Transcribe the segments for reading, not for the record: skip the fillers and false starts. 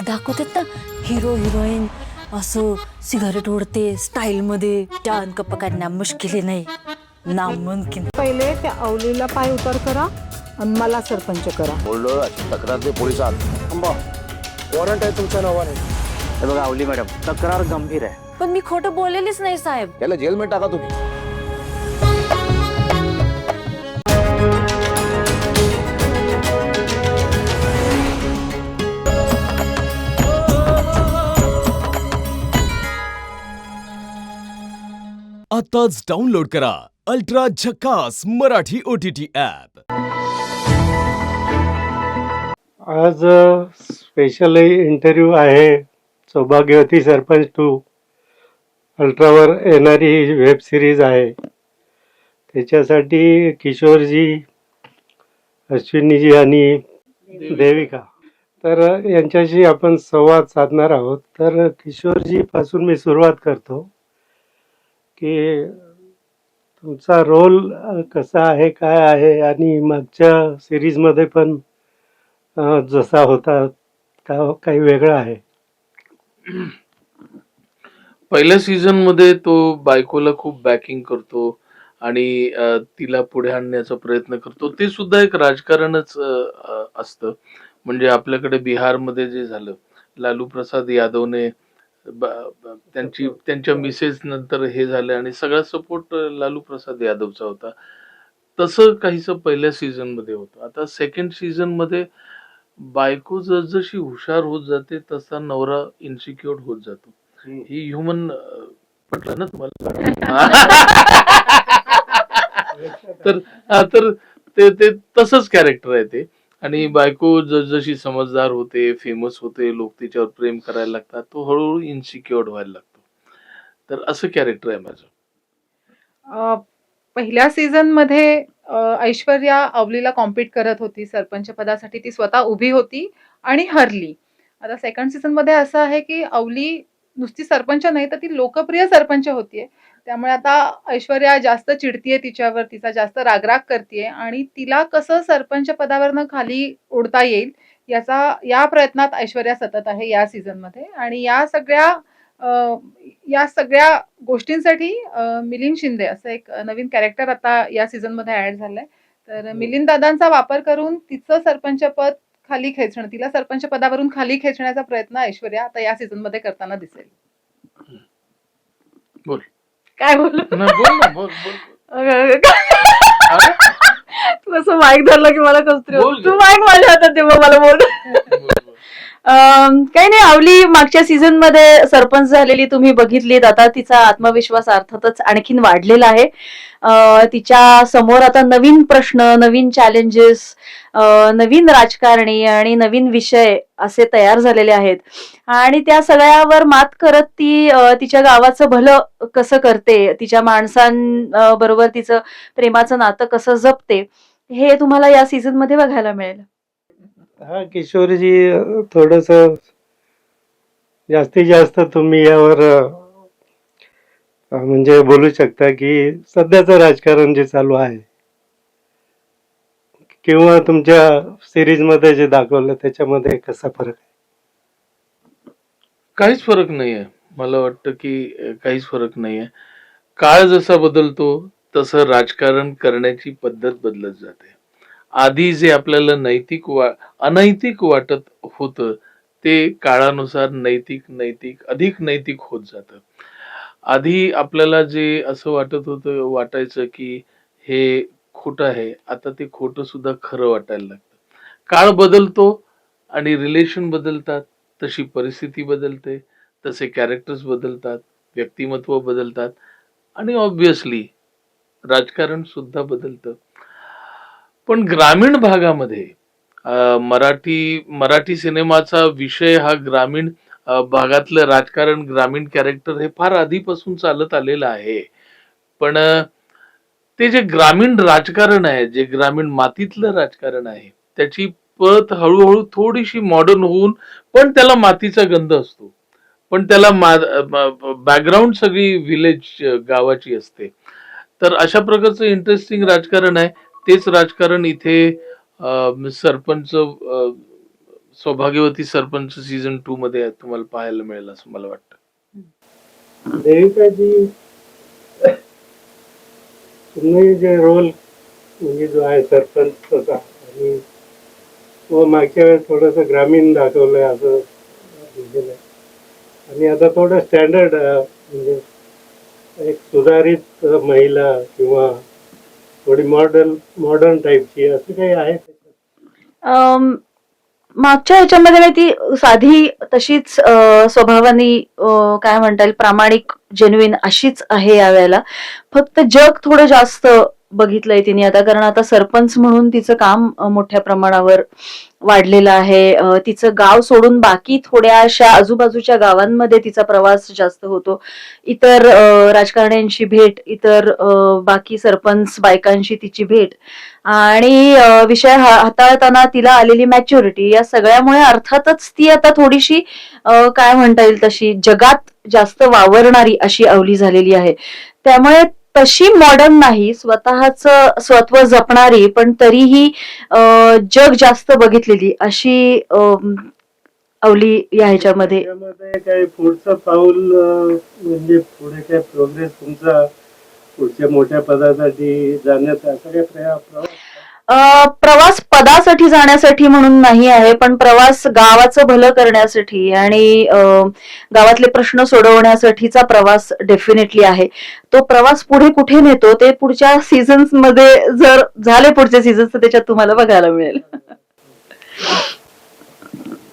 दाखवतात ना hero heroine असं सिगारेट ओढते स्टाईल मध्ये, त्या अंक पकडण्या मुश्किल नाही, नामुमकिन. पहिले त्या अवलीला पाय उतार करा आणि मला सरपंच करा. बोललो अशी तक्रार दे पोलिसात. थांबा, वॉरंट आहे तुमच्या नावाने. हे बघा अवली मॅडम, तक्रार गंभीर आहे. पण मी खोटं बोललेलीच नाही साहेब. याला जेलमध्ये टाका तुम्ही. आताच डाउनलोड करा अल्ट्रा झकास मराठी OTT ॲप. आज स्पेशल इंटरव्ह्यू आहे सौभाग्यवती सरपंच 2 अल्ट्रावर येणारी वेब सिरीज आहे. त्याच्यासाठी किशोरजी, अश्विनीजी आणि देविका, तर यांच्याशी आपण संवाद साधणार आहोत. तर किशोरजी पासून मी सुरुवात करतो की तुमचा रोल कसा आहे, काय आहे, आणि मागच्या सिरीजमध्ये पण जसा होता काही वेगळा आहे. पहिल्या सीझन मध्ये तो बायकोला खूप बॅकिंग करतो आणि तिला पुढे आणण्याचा प्रयत्न करतो. ते सुद्धा एक राजकारणच असतं. म्हणजे आपल्याकडे बिहारमध्ये जे झालं, लालू प्रसाद यादवने त्यांच्या मिसेस नंतर हे झालं आणि सगळा सपोर्ट लालू प्रसाद यादवचा होता. तसं काहीसं पहिल्या सीझन मध्ये होतं. आता सेकंड सीझन मध्ये बायको जशी हुशार होत जाते तसा नवरा इन्सिक्युअर होत जातो. ही ह्युमन पटलं ना तुम्हाला? तर ते तसंच कॅरेक्टर आहे ते. आणि बायको जशी समजदार होते, फेमस होते, लोक तिच्यावर प्रेम करायला लागतात, तो हळूहळू इन्सिक्युअर्ड व्हायला लागतो. तर असं कॅरेक्टर आहे माझं. पहिल्या सीझन मध्ये ऐश्वर्या अवलीला कॉम्पीट करत होती सरपंच पदासाठी. ती स्वतः उभी होती आणि हरली. आता सेकंड सीझन मध्ये असं आहे की अवली नुसती सरपंच नाही तर ती लोकप्रिय सरपंच होतीये. त्यामुळे आता ऐश्वर्या जास्त चिडतीये तिच्यावर, तिचा जास्त रागराग करतीये आणि तिला कसं सरपंच पदावरनं खाली उडता येईल या प्रयत्नात ऐश्वर्या सतत आहे या सीझन मध्ये. आणि या सगळ्या गोष्टींसाठी मिलिंद शिंदे असं एक नवीन कॅरेक्टर आता या सीझन मध्ये ऍड झालंय. तर मिलिंद दादांचा वापर करून तिचं सरपंच पद खाली खेचणं, तिला सरपंच पदावरून खाली खेचण्याचा प्रयत्न ऐश्वर्या आता या सीझन मध्ये करताना दिसेल. बोल काय बोलू? बोल. तू असं माईक धरलं की मला कसं तरी बोल होतं. तू माईक माझ्या हातात दे मग मला बोल. काही नाही, अवली मागच्या सीझन मध्ये सरपंच झालेली तुम्ही बघितलीत. आता तिचा आत्मविश्वास अर्थातच आणखीन वाढलेला आहे. तिच्या समोर आता नवीन प्रश्न, नवीन चॅलेंजेस, नवीन राजकारणी आणि नवीन विषय असे तयार झालेले आहेत. आणि त्या सगळ्यावर मात करत ती तिच्या गावाचं भलं कसं करते, तिच्या माणसांबरोबर तिचं प्रेमाचं नातं कसं जपते, हे तुम्हाला या सीझन मध्ये बघायला मिळेल. हा किशोरजी, थोडस जास्तीत जास्त तुम्ही यावर म्हणजे बोलू शकता की सध्याचं राजकारण जे चालू आहे किंवा तुमच्या सिरीज मध्ये जे दाखवलं त्याच्यामध्ये कसा फरक आहे? काहीच फरक नाहीये. मला वाटतं की काहीच फरक नाहीये. काळ जसा बदलतो तसं राजकारण करण्याची पद्धत बदलत जाते. आधी जे आपल्याला अनैतिक वाटत होतं ते काळानुसार नैतिक अधिक नैतिक होत जातं. आधी आपल्याला जे असं वाटायचं की हे खोटं आहे, आता ते खोटं सुद्धा खरं वाटायला लागतं. काळ बदलतो आणि रिलेशन बदलतात, तशी परिस्थिती बदलते, तसे कॅरेक्टर्स बदलतात, व्यक्तिमत्व बदलतात आणि ऑब्विसली राजकारण सुद्धा बदलतं. पण ग्रामीण भागामध्ये मराठी सिनेमाचा विषय हा ग्रामीण भागातलं राजकारण, ग्रामीण कॅरेक्टर हे फार आधीपासून चालत आलेलं आहे. पण ते जे ग्रामीण राजकारण आहे, जे ग्रामीण मातीतलं राजकारण आहे, त्याची पत हळूहळू थोडीशी मॉडर्न होऊन, पण त्याला मातीचा गंध असतो, पण त्याला बॅकग्राऊंड सगळी विलेज गावाची असते. तर अशा प्रकारचं इंटरेस्टिंग राजकारण आहे. तेच राजकारण इथे सरपंच सौभाग्यवती सरपंच सीझन 2 मध्ये तुम्हाला पाहायला मिळेल असं मला वाटतं. देविकाजी, तुम्ही जे रोल म्हणजे जो आहे सरपंचचा आणि तो मागच्या वेळेस थोडस ग्रामीण दाखवलंय असं दिलेलं आहे. आणि आता थोडं स्टँडर्ड म्हणजे एक सुधारित महिला किंवा थोडी मॉडर्न टाईपची असं काही आहे त्याच्यात? मागच्या ह्याच्यामध्ये मी ती साधी तशीच स्वभावानी काय म्हणता येईल प्रामाणिक जेन्युइन अशीच आहे यावेळेला. फक्त जग थोडं जास्त बघितलंय तिने आता, कारण आता सरपंच म्हणून तिचं काम मोठ्या प्रमाणावर वाढलेलं आहे. तिचं गाव सोडून बाकी थोड्याशा आजूबाजूच्या गावांमध्ये तिचा प्रवास जास्त होतो. इतर राजकारण्यांशी भेट, इतर बाकी सरपंच बायकांशी तिची भेट आणि विषय हाताळताना तिला आलेली मॅच्युरिटी, या सगळ्यामुळे अर्थातच ती आता थोडीशी काय म्हणता येईल तशी जगात जास्त वावरणारी अशी अवली झालेली आहे. त्यामुळे तशी मॉडर्न नाही, स्वतःच स्वत्व जपणारी पण तरीही जग जास्त बघितलेली अशी अवली या ह्याच्यामध्ये. त्यामध्ये काही पुढचं पाऊल म्हणजे पुढे काय प्रोग्रेस तुमचा पुढच्या मोठ्या पदासाठी जाण्याचा असं काही प्रवास? प्रवास पदासाठी जाण्यासाठी म्हणून नाही आहे, पण प्रवास गावाचं भलं करण्यासाठी आणि गावातले प्रश्न सोडवण्यासाठीचा प्रवास डेफिनेटली आहे. तो प्रवास पुढे कुठे नेतो ते पुढच्या सीझन्स मध्ये जर झाले पुढचे सीझन्स तर त्याच्यात तुम्हाला बघायला मिळेल.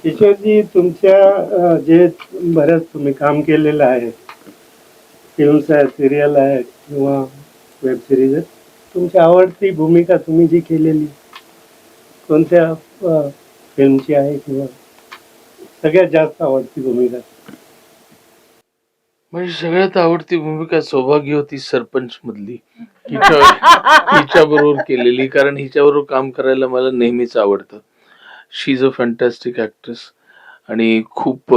किशोरजी, तुमच्या जे बऱ्याच तुम्ही काम केलेलं आहे, फिल्म्स आहेत, सिरियल आहेत किंवा वेब सिरीज आहेत, तुमची आवडती भूमिका तुम्ही जी केलेली कोणत्या फिल्मची आहे किंवा सगळ्यात जास्त आवडती भूमिका? म्हणजे सगळ्यात आवडती भूमिका सौभाग्यवती सरपंच मधली हिच्या बरोबर केलेली, कारण हिच्याबरोबर काम करायला मला नेहमीच आवडतं. शी इज अ फॅन्टॅस्टिक ऍक्ट्रेस आणि खूप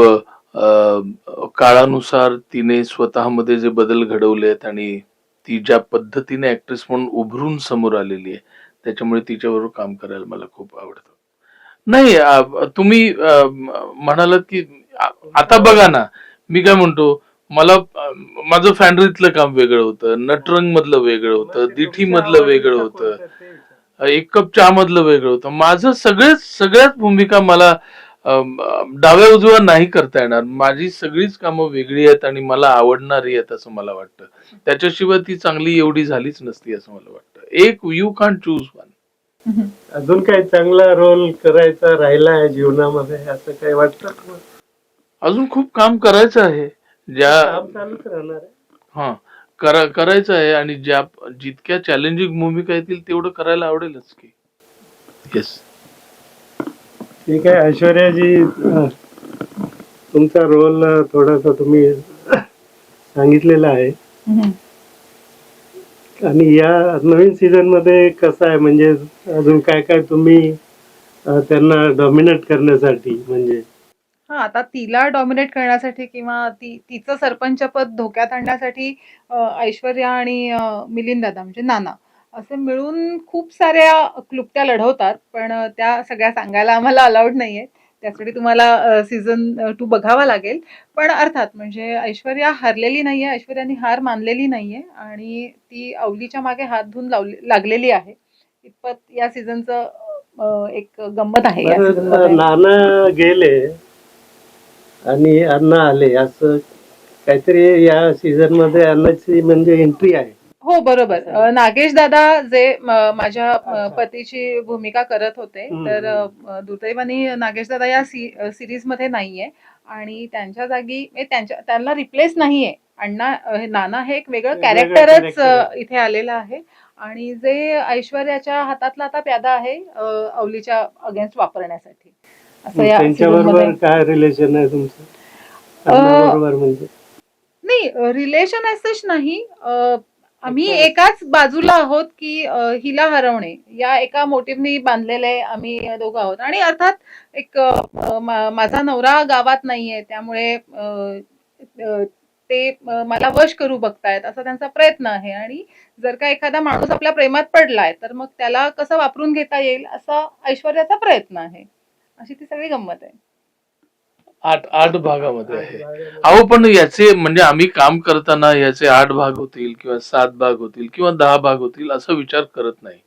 काळानुसार तिने स्वतःमध्ये जे बदल घडवलेत आणि ती ज्या पद्धतीने ऍक्ट्रेस म्हणून उभरून समोर आलेली आहे त्याच्यामुळे तिच्याबरोबर काम करायला मला खूप आवडतं. नाही, तुम्ही म्हणालात की आता बघा ना, मी काय म्हणतो, मला माझं फॅन्ड्रीतलं काम वेगळं होतं, नटरंग मधलं वेगळं होतं, दिठी मधलं वेगळं होतं, एक कप चहा मधलं वेगळं होतं. माझं सगळ्याच भूमिका मला डाव्या उजव्या नाही करता येणार. माझी सगळीच कामं वेगळी आहेत आणि मला आवडणारी आहेत असं मला वाटतं. त्याच्याशिवाय ती चांगली एवढी झालीच नसती असं मला वाटतं. एक यू कांट चूज वन. अजून काही चांगला रोल करायचा राहिला आहे जीवनामध्ये असं काही वाटतं? अजून खूप काम करायचं आहे, काम चालूच राहणार आहे. करायचं आहे आणि जितक्या चॅलेंजिंग भूमिका येतील तेवढं करायला आवडेलच की. येस. ठीक आहे ऐश्वर्याजी, तुमचा रोल थोडासा तुम्ही सांगितलेला आहे आणि या नवीन सीझन मध्ये कसं आहे म्हणजे अजून काय काय तुम्ही त्यांना डॉमिनेट करण्यासाठी म्हणजे आता तिला डॉमिनेट करण्यासाठी किंवा तिचं सरपंच पद धोक्यात आणण्यासाठी ऐश्वर्या आणि मिलिंद दादा म्हणजे नाना असे मिळून खूप साऱ्या क्लुप्त्या लढवतात, पण त्या सगळ्या सांगायला आम्हाला अलाउड नाहीये. त्यासाठी तुम्हाला सीझन 2 बघावा लागेल. पण अर्थात म्हणजे ऐश्वर्या हरलेली नाहीये, ऐश्वर्यानी हार मानलेली नाहीये आणि ती अवलीच्या मागे हात धुवून लागलेली आहे. इतपत या सीझनचं एक गंमत आहे. या सीझनमध्ये नाना गेले आणि अण्णा आले असं काहीतरी या सीझन मध्ये अण्णाची म्हणजे एंट्री आहे. हो बरोबर. नागेश दादा जे माझ्या पतीची भूमिका करत होते, तर दुर्दैवाने नागेश दादा या सिरीज मध्ये नाहीये आणि त्यांच्या जागी त्यांना रिप्लेस नाहीये. नाना हे एक वेगळं कॅरेक्टरच इथे आलेलं आहे आणि जे ऐश्वर्याच्या हातातला आता प्यादा आहे अवलीच्या अगेन्स्ट वापरण्यासाठी. असं या त्यांच्याबरोबर काय रिलेशन आहे तुमचं बरोबर? म्हणजे नाही, रिलेशन असंच नाही. आम्ही एकाच बाजूला आहोत की हिला हरवणे या एका मोटिव्हनी बांधलेले आम्ही दोघं आहोत. आणि अर्थात एक माझा नवरा गावात नाहीये त्यामुळे ते मला वश करू बघतायत असा त्यांचा प्रयत्न आहे. आणि जर का एखादा माणूस आपल्या प्रेमात पडलाय तर मग त्याला कसं वापरून घेता येईल असा ऐश्वर्याचा प्रयत्न आहे. अशी ती सगळी गंमत आहे. 8 भागामध्ये आहे. अहो पण याचे म्हणजे आम्ही काम करताना याचे 8 भाग होतील किंवा 7 भाग होतील किंवा 10 भाग होतील असा विचार करत नाही.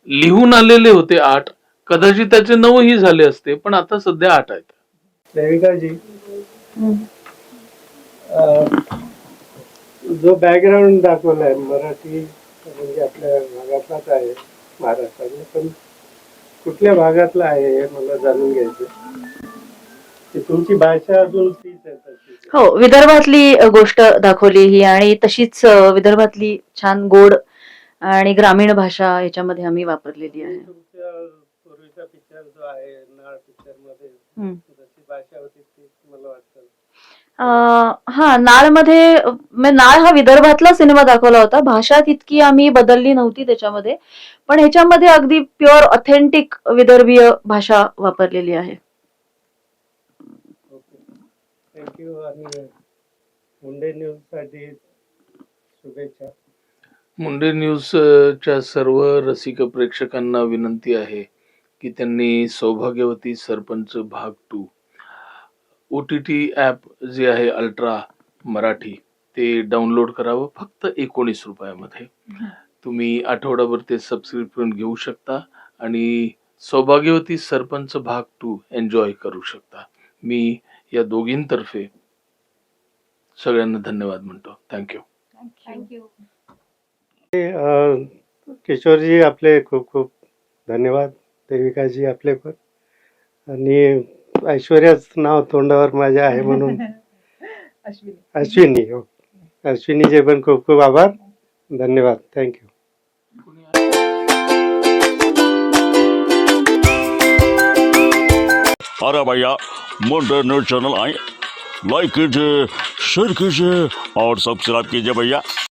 लिहून आलेले होते 8, कदाचित त्याचे 9 ही झाले असते, पण आता सध्या 8 आहेत. देविकाजी, जो बॅकग्राऊंड दाखवलाय मराठी म्हणजे आपल्या भागातलाच आहे महाराष्ट्राने, पण कुठल्या भागातला आहे हे मला जाणून घ्यायचं. की तुमची भाषा अजून तीच आहे तशी. हो, विदर्भातली गोष्ट दाखवली ही आणि तशीच विदर्भातली छान गोड आणि ग्रामीण भाषा याच्यामध्ये आम्ही वापरलेली आहे. तुमच्या पूर्वीचा पिक्चर जो आहे नाळ पिक्चर मध्ये हम्म. जशी भाषा होती ती मला वाटतं. हा, नाळमध्ये नाळ हा विदर्भातला सिनेमा दाखवला होता. भाषा तितकी आम्ही बदलली नव्हती त्याच्यामध्ये, पण ह्याच्यामध्ये अगदी प्युअर ऑथेंटिक विदर्भीय भाषा वापरलेली आहे. थँक्यू. आणि मुंडे न्यूज साठी शुभेच्छा. मुंडे न्यूज च्या सर्व रसिक प्रेक्षकांना विनंती आहे की त्यांनी सौभाग्यवती सरपंच भाग 2 OTT ॲप जे आहे अल्ट्रा मराठी ते डाउनलोड करावं. फक्त 19 रुपयामध्ये तुम्ही आठवडाभर ते सबस्क्रिप्शन घेऊ शकता आणि सौभाग्यवती सरपंच भाग 2 एन्जॉय करू शकता. मी या दोघींतर्फे सगळ्यांना धन्यवाद म्हणतो. थँक्यू. थँक्यू. किशोरजी आपले खूप खूप धन्यवाद. देविकाजी आपले पण. आणि ऐश्वर्याच नाव तोंडावर माझ्या आहे म्हणून अश्विनी. अश्विनी. हो, अश्विनीचे पण खूप खूप आभार. धन्यवाद. थँक्यू. अरे भैया मुंडे न्यूज चैनल आए, लाइक कीजिए, शेयर कीजिए और सब्सक्राइब कीजिए भैया.